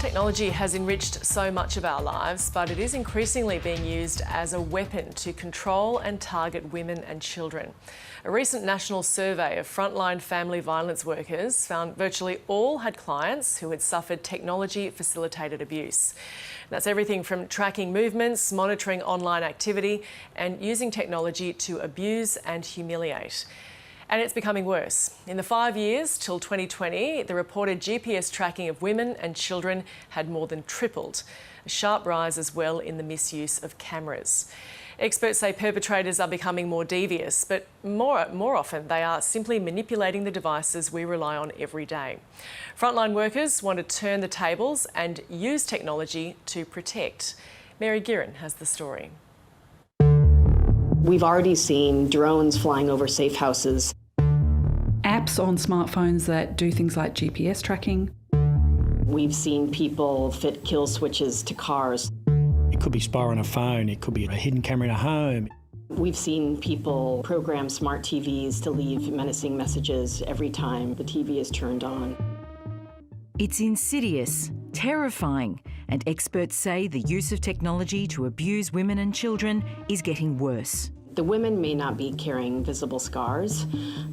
Technology has enriched so much of our lives, but it is increasingly being used as a weapon to control and target women and children. A recent national survey of frontline family violence workers found virtually all had clients who had suffered technology-facilitated abuse. That's everything from tracking movements, monitoring online activity, and using technology to abuse and humiliate. And it's becoming worse. In the 5 years till 2020, the reported GPS tracking of women and children had more than tripled. A sharp rise as well in the misuse of cameras. Experts say perpetrators are becoming more devious, but more often they are simply manipulating the devices we rely on every day. Frontline workers want to turn the tables and use technology to protect. Mary Guerin has the story. We've already seen drones flying over safe houses. Apps on smartphones that do things like GPS tracking. We've seen people fit kill switches to cars. It could be spy on a phone, it could be a hidden camera in a home. We've seen people program smart TVs to leave menacing messages every time the TV is turned on. It's insidious, terrifying, and experts say the use of technology to abuse women and children is getting worse. The women may not be carrying visible scars,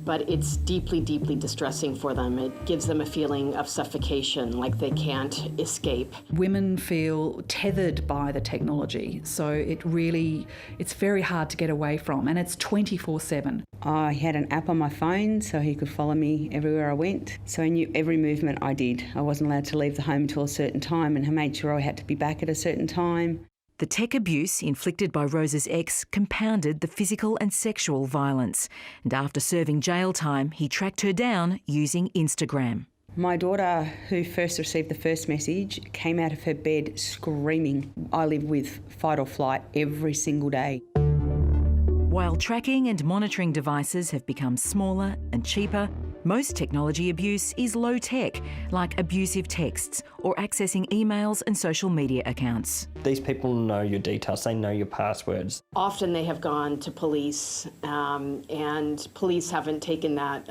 but it's deeply, deeply distressing for them. It gives them a feeling of suffocation, like they can't escape. Women feel tethered by the technology, so it's very hard to get away from, and it's 24/7. I had an app on my phone so he could follow me everywhere I went. So he knew every movement I did. I wasn't allowed to leave the home until a certain time, and he made sure I had to be back at a certain time. The tech abuse inflicted by Rosa's ex compounded the physical and sexual violence. And after serving jail time, he tracked her down using Instagram. My daughter, who first received the first message, came out of her bed screaming. I live with fight or flight every single day. While tracking and monitoring devices have become smaller and cheaper, most technology abuse is low-tech, like abusive texts or accessing emails and social media accounts. These people know your details, they know your passwords. Often they have gone to police, and police haven't taken that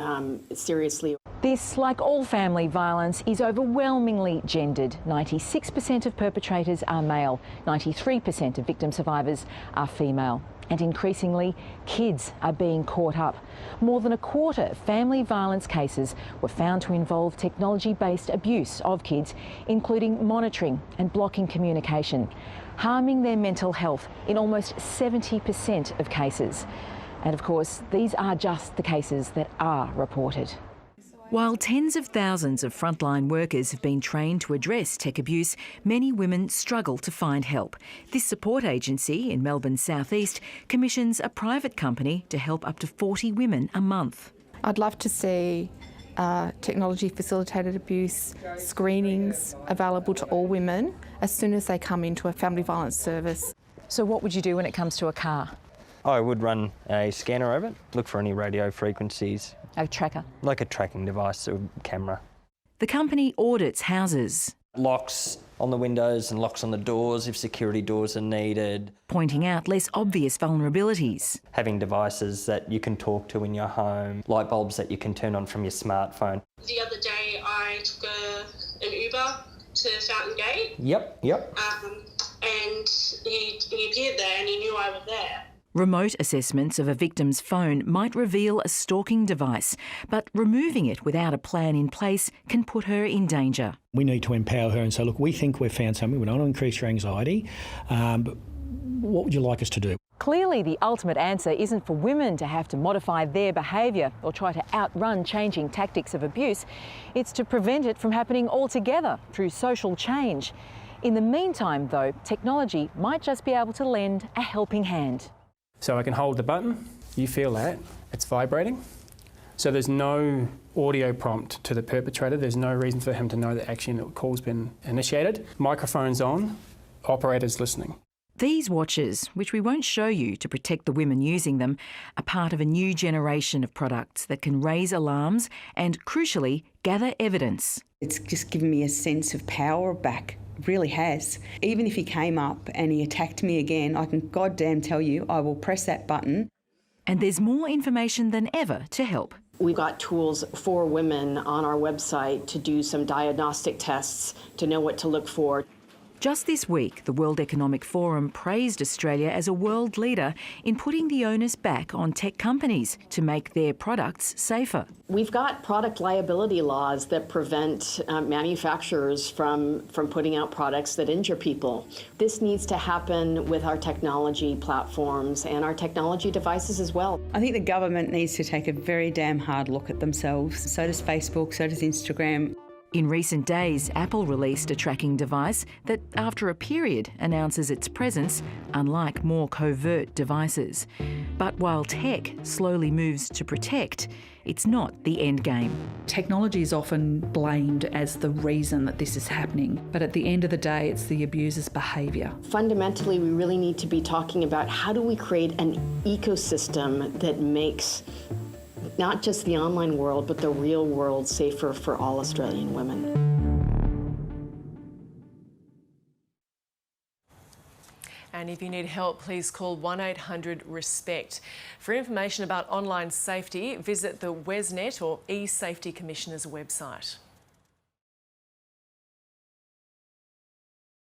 seriously. This, like all family violence, is overwhelmingly gendered. 96% of perpetrators are male, 93% of victim survivors are female. And increasingly, kids are being caught up. More than a quarter of family violence cases were found to involve technology-based abuse of kids, including monitoring and blocking communication, harming their mental health in almost 70% of cases. And of course, these are just the cases that are reported. While tens of thousands of frontline workers have been trained to address tech abuse, many women struggle to find help. This support agency in Melbourne's southeast commissions a private company to help up to 40 women a month. I'd love to see technology-facilitated abuse screenings available to all women as soon as they come into a family violence service. So what would you do when it comes to a car? I would run a scanner over it, look for any radio frequencies. A tracker? Like a tracking device or camera. The company audits houses. Locks on the windows and locks on the doors if security doors are needed. Pointing out less obvious vulnerabilities. Having devices that you can talk to in your home, light bulbs that you can turn on from your smartphone. The other day I took an Uber to Fountain Gate. Yep. And he appeared there and he knew I was there. Remote assessments of a victim's phone might reveal a stalking device, but removing it without a plan in place can put her in danger. We need to empower her and say, look, we think we've found something, we don't want to increase your anxiety, but what would you like us to do? Clearly, the ultimate answer isn't for women to have to modify their behaviour or try to outrun changing tactics of abuse. It's to prevent it from happening altogether through social change. In the meantime, though, technology might just be able to lend a helping hand. So I can hold the button, you feel that, it's vibrating. So there's no audio prompt to the perpetrator, there's no reason for him to know that actually a call's been initiated. Microphone's on, operator's listening. These watches, which we won't show you to protect the women using them, are part of a new generation of products that can raise alarms and, crucially, gather evidence. It's just given me a sense of power back. Really has. Even if he came up and he attacked me again, I can goddamn tell you I will press that button. And there's more information than ever to help. We've got tools for women on our website to do some diagnostic tests to know what to look for. Just this week, the World Economic Forum praised Australia as a world leader in putting the onus back on tech companies to make their products safer. We've got product liability laws that prevent manufacturers from putting out products that injure people. This needs to happen with our technology platforms and our technology devices as well. I think the government needs to take a very damn hard look at themselves. So does Facebook, so does Instagram. In recent days, Apple released a tracking device that, after a period, announces its presence, unlike more covert devices. But while tech slowly moves to protect, it's not the end game. Technology is often blamed as the reason that this is happening, but at the end of the day, it's the abuser's behaviour. Fundamentally, we really need to be talking about how do we create an ecosystem that makes not just the online world, but the real world safer for all Australian women. And if you need help, please call 1-800-RESPECT. For information about online safety, visit the WESNet or eSafety Commissioner's website.